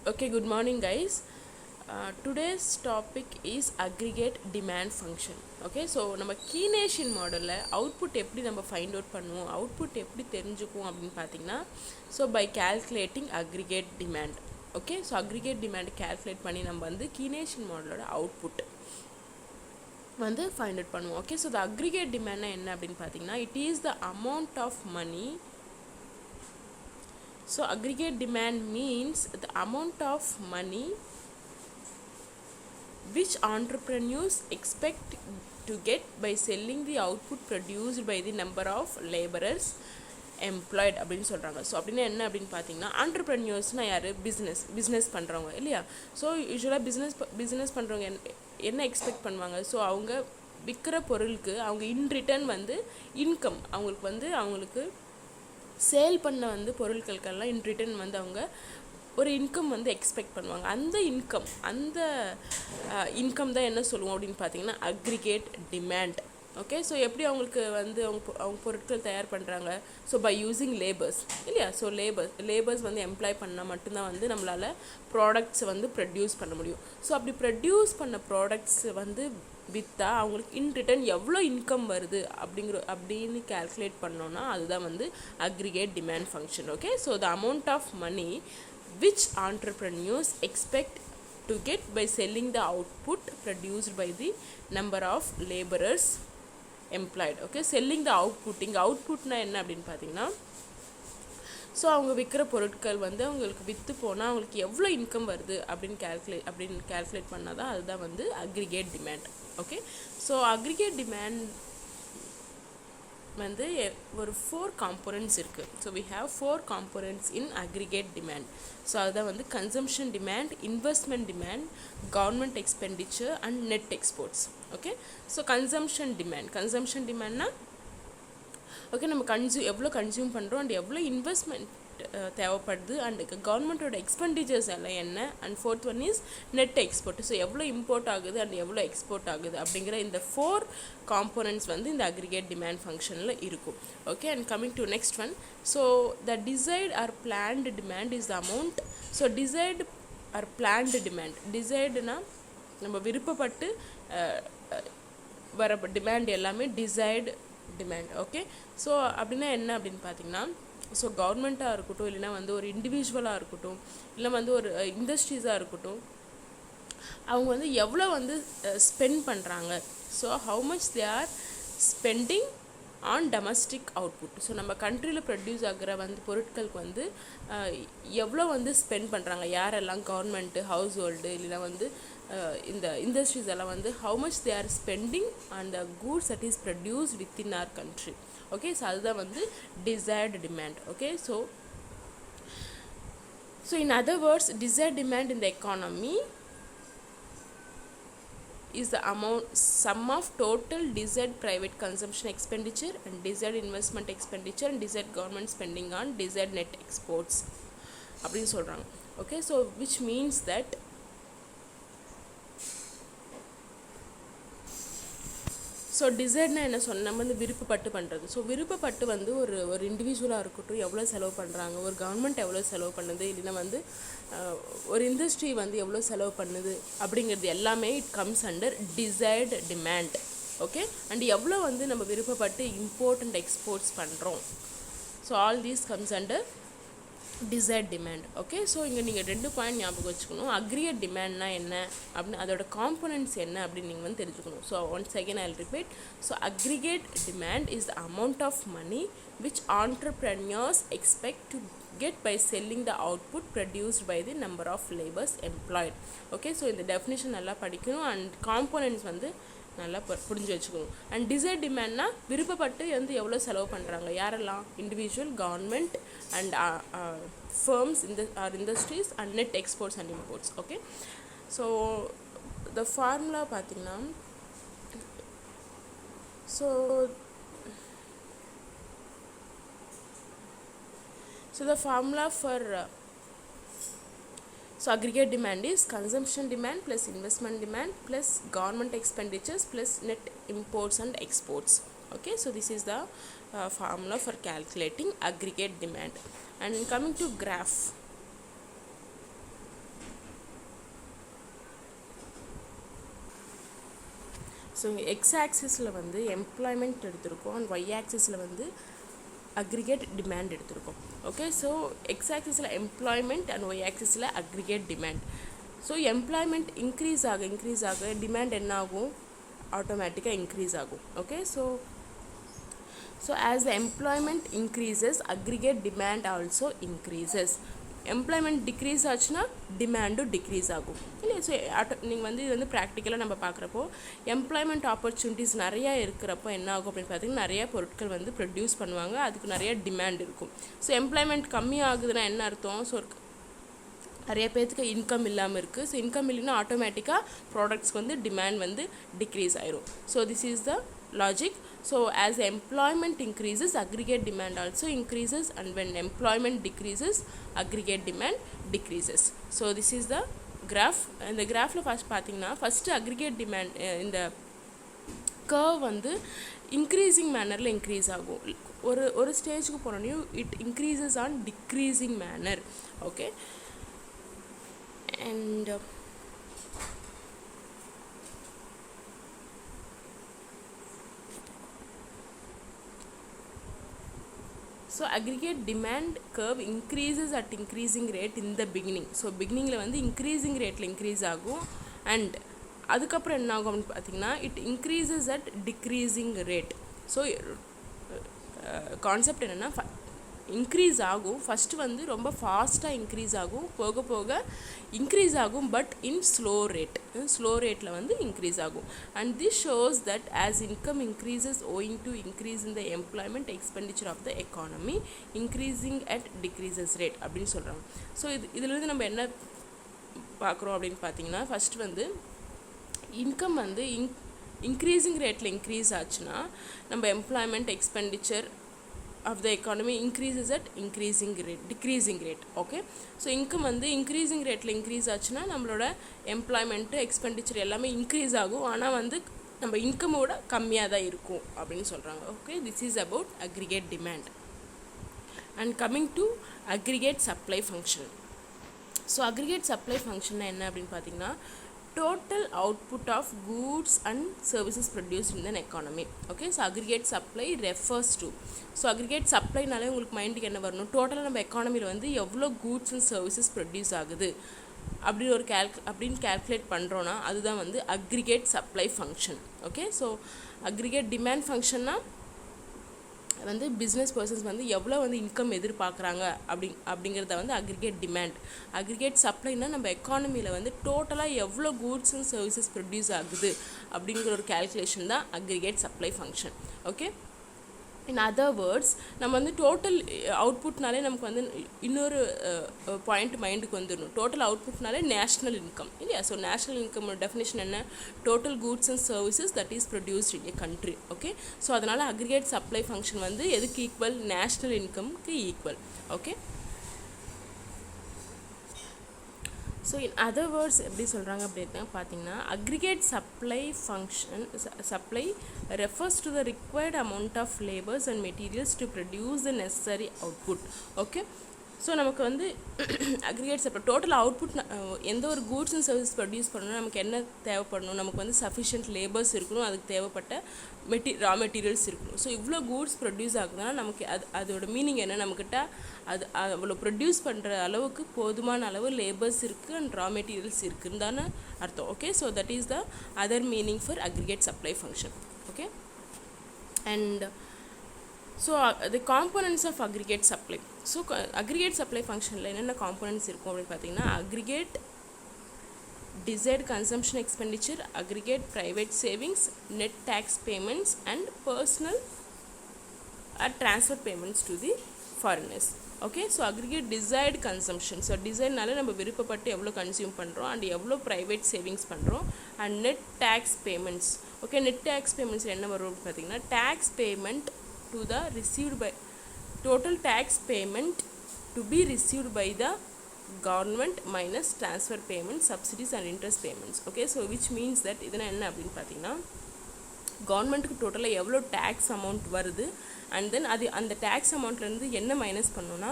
Okay, good morning, guys. Today's topic is aggregate demand function. Okay, so நம்ம கீனேஷியன் மாடலில் output எப்படி நம்ம find out பண்ணுவோம், அவுட்புட் எப்படி தெரிஞ்சுக்குவோம் அப்படின்னு பார்த்தீங்கன்னா, so by calculating aggregate demand. Okay, so aggregate demand calculate பண்ணி நம்ம வந்து கீனேஷியன் மாடலோட அவுட்புட் வந்து ஃபைண்ட் அவுட் பண்ணுவோம். ஓகே, ஸோ த அக்ரிகேட் டிமாண்ட்னா என்ன அப்படின்னு பார்த்தீங்கன்னா, it is the amount of money. So aggregate demand means the amount of money which entrepreneurs expect to get by selling the output produced by the number of laborers employed அப்படின்னு சொல்கிறாங்க. So அப்படின்னா என்ன அப்படின்னு பார்த்தீங்கன்னா, ஆண்டர்ப்ரென்யூர்ஸ்னால் யார்? Business பண்ணுறவங்க இல்லையா? So யூஸ்வலாக பிஸ்னஸ் பண்ணுறவங்க என்ன எக்ஸ்பெக்ட் பண்ணுவாங்க? ஸோ அவங்க விற்கிற பொருளுக்கு அவங்க இன் ரிட்டர்ன் வந்து இன்கம் அவங்களுக்கு சேல் பண்ண வந்து பொருட்களுக்கெல்லாம் இன் ரிட்டர்ன் வந்து அவங்க ஒரு இன்கம் வந்து எக்ஸ்பெக்ட் பண்ணுவாங்க. அந்த இன்கம் தான் என்ன சொல்லுவோம் அப்படின்னு பார்த்தீங்கன்னா அக்ரிகேட் டிமாண்ட். ஓகே, ஸோ எப்படி அவங்களுக்கு வந்து அவங்க பொருட்கள் தயார் பண்ணுறாங்க? ஸோ பை யூஸிங் லேபர்ஸ் இல்லையா? ஸோ லேபர்ஸ் வந்து எம்ப்ளாய் பண்ணால் மட்டும்தான் வந்து நம்மளால் ப்ராடக்ட்ஸை வந்து ப்ரொடியூஸ் பண்ண முடியும். ஸோ அப்படி ப்ரொடியூஸ் பண்ண ப்ராடக்ட்ஸ் வந்து விற்றா அவங்களுக்கு இன் ரிட்டர்ன் எவ்வளோ இன்கம் வருது அப்படின்னு கேல்குலேட் பண்ணோன்னா அதுதான் வந்து aggregate demand function. Okay, so the amount of money which entrepreneurs expect to get by selling the output produced by the number of laborers employed. Okay, selling the output. இங்கே அவுட்புட்னா என்ன அப்படின்னு பார்த்தீங்கன்னா, so அவங்க விற்கிற பொருட்கள் வந்து அவங்களுக்கு விற்று போனால் அவங்களுக்கு எவ்வளோ இன்கம் வருது அப்படின்னு கேல்குலேட் பண்ணால் தான் அதுதான் வந்து aggregate demand. Okay, so aggregate demand வந்து ஒரு 4 காம்போனன்ட்ஸ் இருக்குது. So we have 4 components in aggregate demand. So அதுதான் வந்து consumption demand, investment demand, government expenditure and net exports. Okay, so consumption டிமாண்ட்னா ஓகே நம்ம எவ்வளோ கன்சியூம் பண்ணுறோம் அண்ட் எவ்வளோ இன்வெஸ்ட்மெண்ட் தேவைப்படுது அண்ட் கவர்மெண்ட்டோட எக்ஸ்பெண்டிச்சர்ஸ் எல்லாம் என்ன. And 4th one is net export. So எவ்வளோ இம்போர்ட் ஆகுது அண்ட் எவ்வளோ எக்ஸ்போர்ட் ஆகுது அப்படிங்கிற இந்த 4 காம்போனன்ட்ஸ் வந்து இந்த அக்ரிகேட் டிமாண்ட் ஃபங்க்ஷனில் இருக்கும். Okay, and coming to next one. So the desired or planned demand is the amount. So desired or planned demand, டிசைர்டுனா நம்ம விருப்பப்பட்டு வர டிமாண்ட் எல்லாமே டிசைர்டு டிமாண்ட். ஓகே, ஸோ அப்படின்னா என்ன அப்படின்னு பார்த்தீங்கன்னா, ஸோ கவர்மெண்ட்டாக இருக்கட்டும், இல்லைனா வந்து ஒரு இண்டிவிஜுவலாக இருக்கட்டும், இல்லை வந்து ஒரு இண்டஸ்ட்ரீஸாக இருக்கட்டும், அவங்க வந்து எவ்வளோ வந்து ஸ்பெண்ட் பண்ணுறாங்க. So how much they are spending on domestic output. So நம்ம கண்ட்ரியில் ப்ரொடியூஸ் ஆகிற வந்து பொருட்களுக்கு வந்து எவ்வளோ வந்து ஸ்பெண்ட் பண்ணுறாங்க, யாரெல்லாம் கவர்மெண்ட்டு, ஹவுஸ் ஹோல்டு, இல்லைனா வந்து இந்த இண்டஸ்ட்ரீஸ் எல்லாம் வந்து how much they are spending on the goods that is produced within our country. Okay, so அதுதான் வந்து desired demand. Okay, so in other words desired demand in the economy is the sum of total desired private consumption expenditure and desired investment expenditure and desired government spending on desired net exports அப்படின்னு சொல்கிறாங்க. Okay, so which means that so டிசைர்ட்னா என்ன நம்ம வந்து விருப்பப்பட்டு பண்ணுறது. So விருப்பப்பட்டு வந்து ஒரு இண்டிவிஜுவலாக இருக்கட்டும் எவ்வளோ செலவு பண்ணுறாங்க, ஒரு கவர்மெண்ட் எவ்வளோ செலவு பண்ணுது, இல்லைன்னா வந்து ஒரு இண்டஸ்ட்ரி வந்து எவ்வளோ செலவு பண்ணுது அப்படிங்கிறது எல்லாமே it comes under desired demand. Okay, and எவ்வளோ வந்து நம்ம விருப்பப்பட்டு இம்போர்ட் அண்ட் எக்ஸ்போர்ட்ஸ் பண்ணுறோம். So all these comes under desired demand. Okay, so இங்கே நீங்கள் 2 பாயிண்ட் ஞாபகம் வச்சுக்கணும். அக்ரிகேட் டிமாண்ட்னா என்ன அப்படின்னு, அதோட காம்போனன்ட்ஸ் என்ன அப்படின்னு நீங்கள் வந்து தெரிஞ்சுக்கணும். So once again I will repeat. So aggregate demand is the amount of money which entrepreneurs expect to get by selling the output produced by the number of laborers employed. Okay, so இந்த definition நல்லா படிக்கணும் and components வந்து நல்லா புரிஞ்சு வச்சுக்கணும். And desired டிமாண்ட்னா விருப்பப்பட்டு வந்து எவ்வளோ செலவு பண்ணுறாங்க, யாரெல்லாம்? Individual, government and firms or industries and net exports and imports. Okay, so the formula பார்த்திங்கன்னா, So the formula for aggregate demand is consumption demand plus investment demand plus government expenditures plus net imports and exports. Okay, so this is the formula for calculating aggregate demand. And coming to graph, so X ஆக்சிஸில் வந்து employment எடுத்திருக்கோம் and Y ஆக்சிஸில் வந்து aggregate demand எடுத்திருக்கோம். Okay, so X ஆக்சிஸில் employment and Y ஆக்சிஸில் aggregate demand. So employment increase ஆக demand என்ன ஆகும், ஆட்டோமேட்டிக்காக இன்க்ரீஸ் ஆகும். Okay, so as the employment increases aggregate demand also increases. Employment decrease ஆச்சுன்னா டிமாண்டும் டிக்ரீஸ் ஆகும் இல்லையா. ஸோ நீங்கள் வந்து இது வந்து ப்ராக்டிக்கலாக நம்ம பார்க்குறப்போ எம்ப்ளாய்மெண்ட் ஆப்பர்ச்சுனிட்டிஸ் நிறையா இருக்கிறப்போ என்ன ஆகும் அப்படின்னு பார்த்தீங்கன்னா நிறையா பொருட்கள் வந்து ப்ரொடியூஸ் பண்ணுவாங்க, அதுக்கு நிறையா டிமாண்ட் இருக்கும். ஸோ எம்ப்ளாய்மெண்ட் கம்மி ஆகுதுன்னா என்ன அர்த்தம், ஸோ நிறைய பேர்த்துக்கு இன்கம் இல்லாமல் இருக்குது. ஸோ இன்கம் இல்லைன்னா ஆட்டோமேட்டிக்காக ப்ராடக்ட்ஸ்க்கு வந்து டிமாண்ட் வந்து டிக்ரீஸ் ஆயிரும். So this is the logic. So as employment increases aggregate demand also increases, and when employment decreases aggregate demand decreases. So this is the graph. And the graph la first pathina first aggregate demand in the curve வந்து increasing manner la increase ஆகும். ஒரு ஸ்டேஜ்க்கு போனோனே it increases on decreasing manner. Okay, and so aggregate demand curve increases at increasing rate in the beginning. So beginning la வந்து increasing rate la increase ஆகும், and அதுக்கப்புறம் என்ன ஆகும் அப்படின்னு பார்த்தீங்கன்னா it increases at decreasing rate. So concept என்னென்னா increase ஆகும், first வந்து ரொம்ப ஃபாஸ்ட்டாக இன்க்ரீஸ் ஆகும், போக போக இன்க்ரீஸ் ஆகும், பட் இன் ஸ்லோ ரேட்டில் வந்து இன்க்ரீஸ் ஆகும். And this shows that as income increases owing to increase in the employment expenditure of the economy increasing at decreases rate அப்படின்னு சொல்கிறாங்க. ஸோ இதிலிருந்து நம்ம என்ன பார்க்குறோம் அப்படின்னு பார்த்தீங்கன்னா ஃபஸ்ட்டு வந்து இன்கம் வந்து இன்க்ரீஸிங் ரேட்டில் இன்க்ரீஸ் ஆச்சுன்னா நம்ம employment expenditure of the economy increases at decreasing rate. Okay, so income வந்து increasing rateல increase ஆச்சுன்னா நம்மளோட எம்ப்ளாய்மெண்ட் எக்ஸ்பெண்டிச்சர் எல்லாமே இன்க்ரீஸ் ஆகும், ஆனால் வந்து நம்ம இன்கமோட கம்மியாக தான் இருக்கும் அப்படின்னு சொல்கிறாங்க. Okay, this is about aggregate demand. And coming to aggregate supply function. So aggregate supply function என்ன அப்படின்னு பார்த்தீங்கன்னா total output of goods and services produced in an economy. Okay, so aggregate supply refers to, so aggregate supply நாலே உங்களுக்கு மைண்டுக்கு என்ன வரணும், டோட்டலாக நம்ம எக்கானமியில் வந்து எவ்வளோ கூட்ஸ் அண்ட் சர்வீசஸ் ப்ரொடியூஸ் ஆகுது அப்படின்னு கால்குலேட் பண்ணுறோன்னா அதுதான் வந்து aggregate supply function. Okay, so aggregate demand ஃபங்க்ஷன்னா வந்து பிஸ்னஸ் பர்சன்ஸ் வந்து எவ்வளோ வந்து இன்கம் எதிர்பார்க்குறாங்க அப்படிங்கிறத வந்து அக்ரிகேட் டிமாண்ட். அக்ரிகேட் சப்ளைனா நம்ம எக்கானமியில் வந்து டோட்டலாக எவ்வளோ கூட்ஸ் அண்ட் சர்வீசஸ் ப்ரொடியூஸ் ஆகுது அப்படிங்கிற ஒரு கேல்குலேஷன் தான் அக்ரிகேட் சப்ளை ஃபங்க்ஷன். ஓகே, இன் அதர் வேர்ட்ஸ் நம்ம வந்து டோட்டல் அவுட்புட்னாலே நமக்கு வந்து இன்னொரு பாயிண்ட் மைண்டுக்கு வந்துடணும். டோட்டல் அவுட்புட்னாலே நேஷ்னல் இன்கம் இல்லையா. ஸோ நேஷ்னல் இன்கமோட டெஃபினேஷன் என்ன, total goods and services that is produced in a country. Okay, so அதனால் அக்ரிகேட் சப்ளை ஃபங்க்ஷன் வந்து எதுக்கு ஈக்குவல், நேஷ்னல் இன்கம்க்கு equal. Okay, so in other words எப்படி சொல்கிறாங்க அப்படின்னா பார்த்தீங்கன்னா aggregate supply function supply refers to the required amount of labours and materials to produce the necessary output. Okay, so நமக்கு வந்து aggregate supply total output எந்த ஒரு goods and service produce பண்ணணும், நமக்கு என்ன தேவைப்படணும், நமக்கு வந்து சஃபிஷியன்ட் லேபர்ஸ் இருக்கணும், அதுக்கு தேவைப்பட்ட ரா மெட்டீரியல்ஸ் இருக்கணும். ஸோ இவ்வளோ கூட்ஸ் ப்ரொடியூஸ் ஆகுதுன்னா நமக்கு அதோட மீனிங் என்ன, நம்மக்கிட்ட அவ்வளோ ப்ரொடியூஸ் பண்ணுற அளவுக்கு போதுமான அளவு லேபர்ஸ் இருக்குது அண்ட் ரா மெட்டீரியல்ஸ் இருக்குன்னு தானே அர்த்தம். Okay, so that is the other meaning for aggregate supply function. Okay, and so the components of aggregate supply. So aggregate supply functionல என்னென்ன காம்போனன்ட்ஸ் இருக்கும் அப்படின்னு பார்த்தீங்கன்னா aggregate desired consumption expenditure, aggregate private savings, net tax payments and personal transfer payments to the foreigners. Okay, so aggregate desired consumption. So டிசைர்னால நம்ம விருப்பப்பட்டு எவ்வளோ consume பண்ணுறோம் and எவ்வளோ ப்ரைவேட் சேவிங்ஸ் பண்ணுறோம் and net tax payments. Okay, net tax payments என்ன வரும் பார்த்தீங்கன்னா tax payment to the received by total tax payment to be received by the government minus transfer payments, subsidies and interest payments. Okay, so which means that இதனா என்ன அப்படின்னு பார்த்தீங்கன்னா கவர்மெண்ட்டுக்கு டோட்டலாக எவ்வளோ tax amount வருது அண்ட் தென் அது அந்த tax அமௌண்ட்லேருந்து என்ன மைனஸ் பண்ணோன்னா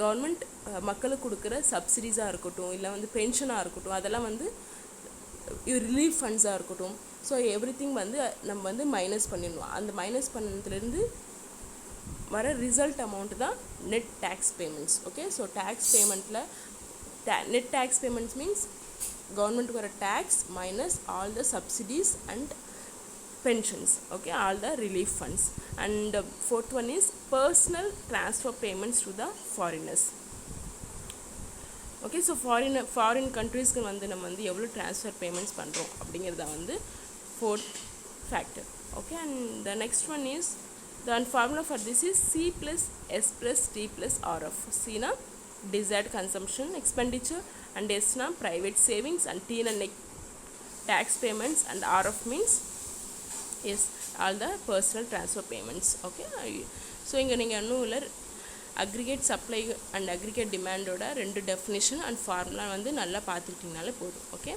கவர்மெண்ட் மக்களுக்கு கொடுக்குற சப்சிடிஸாக இருக்கட்டும் இல்லை வந்து பென்ஷனாக இருக்கட்டும் அதெல்லாம் வந்து ரிலீஃப் ஃபண்ட்ஸாக இருக்கட்டும் ஸோ எவ்ரிதிங் வந்து நம்ம வந்து மைனஸ் பண்ணிடணும். அந்த மைனஸ் பண்ணதுலேருந்து வர ரிசல்ட் அமௌண்ட் தான் net tax payments. Okay, so tax பேமெண்ட்டில் நெட் டேக்ஸ் பேமெண்ட்ஸ் மீன்ஸ் கவர்மெண்ட்டுக்கு வர tax minus all the subsidies and pensions, okay, all the relief funds. And fourth one is personal transfer payments to the foreigners. Okay, so foreign countries க்கு வந்து நம்ம வந்து எவ்வளோ transfer payments பண்ணுறோம் அப்படிங்கிறத வந்து fourth factor. Okay, and the next one is the formula for this is C plus S plus T plus RF. C na desired consumption expenditure, and S na private savings, and T na tax payments, and RF means yes all the personal transfer payments. Okay, so இங்கே நீங்கள் இன்னும் இல்லை aggregate supply and aggregate டிமாண்டோட 2 definition and formula வந்து நல்லா பார்த்துக்கிட்டிங்கனாலே போதும். Okay.